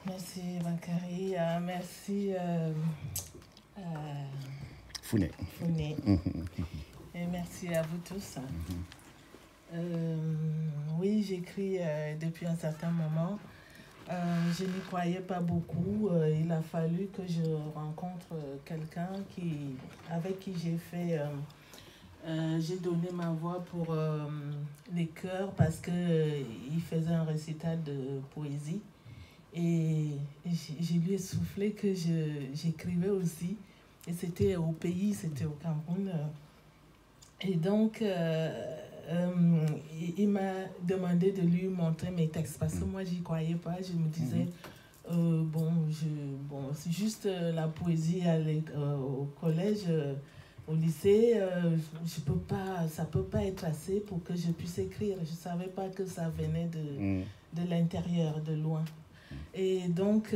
Merci Bakary, merci Founé. Founé. Et merci à vous tous. Oui, j'écris depuis un certain moment. Je n'y croyais pas beaucoup. Il a fallu que je rencontre quelqu'un avec qui j'ai donné ma voix pour les chœurs parce qu'il faisait un récital de poésie. Et je lui ai soufflé que j'écrivais aussi. Et c'était au pays, c'était au Cameroun. Et donc, il m'a demandé de lui montrer mes textes parce que moi, j'y croyais pas. Je me disais, c'est juste la poésie au collège, au lycée. Ça peut pas être assez pour que je puisse écrire. Je savais pas que ça venait de l'intérieur, de loin. Et donc,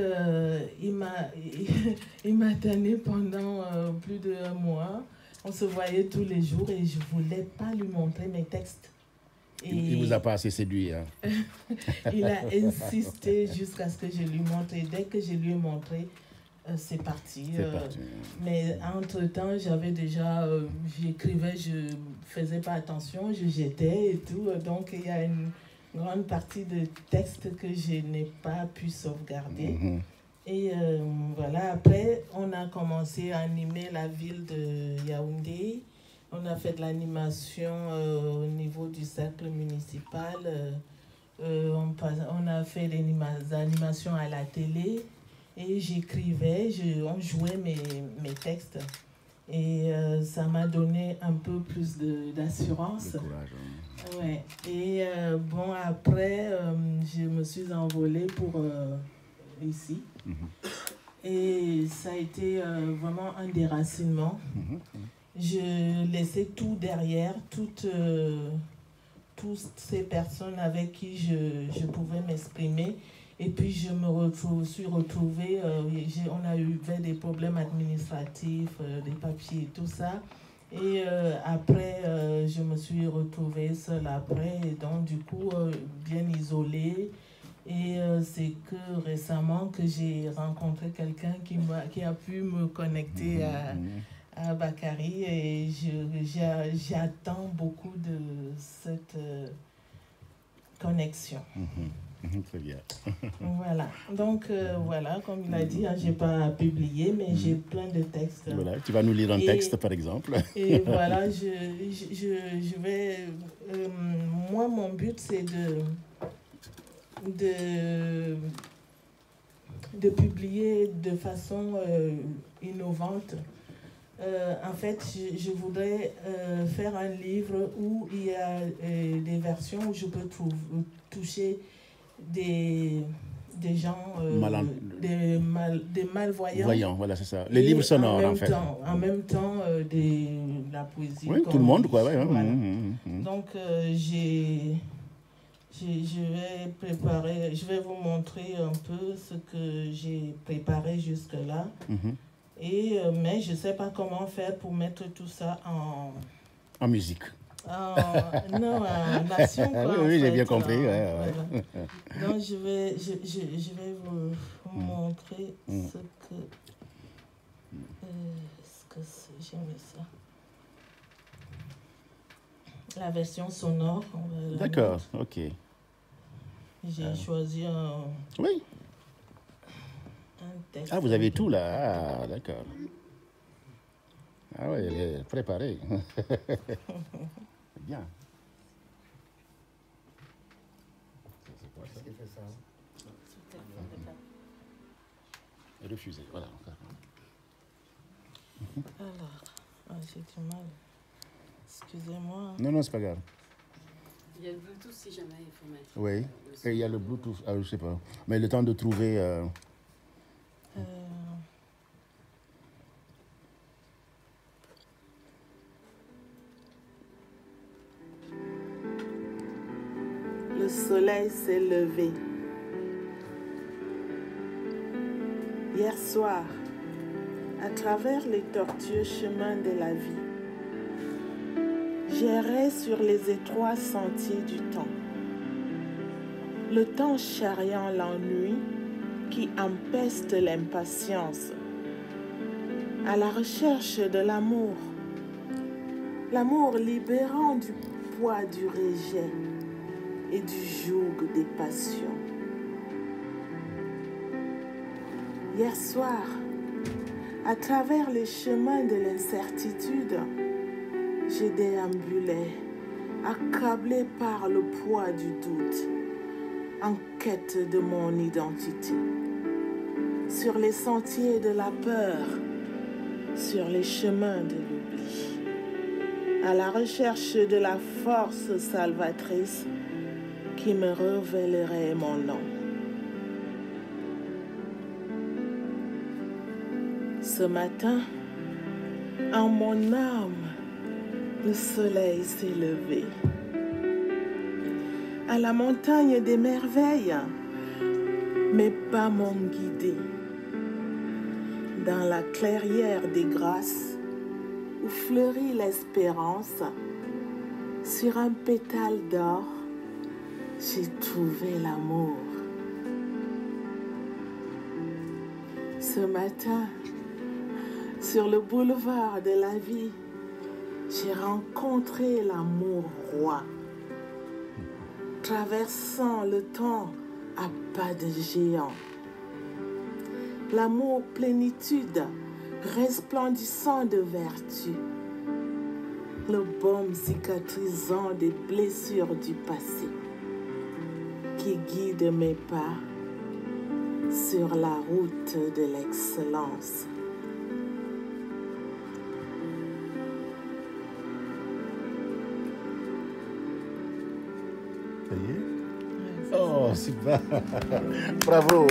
il m'a tanné pendant plus d'1 mois. On se voyait tous les jours et je ne voulais pas lui montrer mes textes. Et il ne vous a pas assez séduit. Hein? Il a insisté jusqu'à ce que je lui montre. Et dès que je lui ai montré, c'est parti. Mais entre-temps, j'avais déjà... j'écrivais, je ne faisais pas attention, je jetais et tout. Donc, il y a une grande partie de textes que je n'ai pas pu sauvegarder. Et voilà, après, on a commencé à animer la ville de Yaoundé. On a fait de l'animation au niveau du cercle municipal. On a fait des animations à la télé. Et j'écrivais, on jouait mes textes. Et ça m'a donné un peu plus d'assurance. Ouais. Et bon, après, je me suis envolée pour ici. Et ça a été vraiment un déracinement. Je laissais tout derrière, toutes ces personnes avec qui je pouvais m'exprimer. Et puis je me suis retrouvée, on a eu des problèmes administratifs, des papiers et tout ça. Et après, je me suis retrouvée seule après, et donc du coup, bien isolée. Et c'est que récemment que j'ai rencontré quelqu'un qui a pu me connecter à Bakary, et j'attends beaucoup de cette connexion. Très bien. Voilà. Donc, voilà, comme il a dit, je n'ai pas publié, mais j'ai plein de textes. Voilà, tu vas nous lire un texte, par exemple. Et voilà, je vais... moi, mon but, c'est de publier de façon innovante. En fait, je voudrais faire un livre où il y a des versions où je peux toucher des gens, des malvoyants. Voyants, voilà, c'est ça. Les livres sonores, en fait. En même temps, la poésie. Oui, tout le monde, quoi. Ouais, voilà. Donc, je vais vous montrer un peu ce que j'ai préparé jusque-là. Mais je ne sais pas comment faire pour mettre tout ça en musique. Non, en action. Quoi, oui, j'ai bien compris. Voilà. Donc, je vais vous montrer ce que... Est-ce que j'ai mis ça? La version sonore. D'accord, ok. J'ai choisi un texte. Ah, vous avez tout là. Ah, d'accord. Ah oui, elle est préparée. Bien. Qu'est-ce qui fait ça? Refusé, voilà. Alors, j'ai du mal. Excusez-moi. Non, c'est pas grave. Il y a le Bluetooth si jamais il faut mettre. Oui, et il y a le Bluetooth, je sais pas. Mais le temps de trouver... Le soleil s'est levé. Hier soir, à travers les tortueux chemins de la vie, j'errais sur les étroits sentiers du temps. Le temps charriant l'ennui qui qui empeste l'impatience, à la recherche de l'amour, l'amour libérant du poids du rejet et du joug des passions. Hier soir, à travers les chemins de l'incertitude, je déambulais, accablé par le poids du doute, en quête de mon identité. Sur les sentiers de la peur, sur les chemins de l'oubli, à la recherche de la force salvatrice qui me révélerait mon nom. Ce matin, en mon âme, le soleil s'est levé. À la montagne des merveilles, mes pas m'ont guidé. Dans la clairière des grâces, où fleurit l'espérance, sur un pétale d'or, j'ai trouvé l'amour. Ce matin, sur le boulevard de la vie, j'ai rencontré l'amour roi, traversant le temps à pas de géant. L'amour plénitude, resplendissant de vertu, le baume cicatrisant des blessures du passé, qui guide mes pas sur la route de l'excellence. Oh, super. Bravo.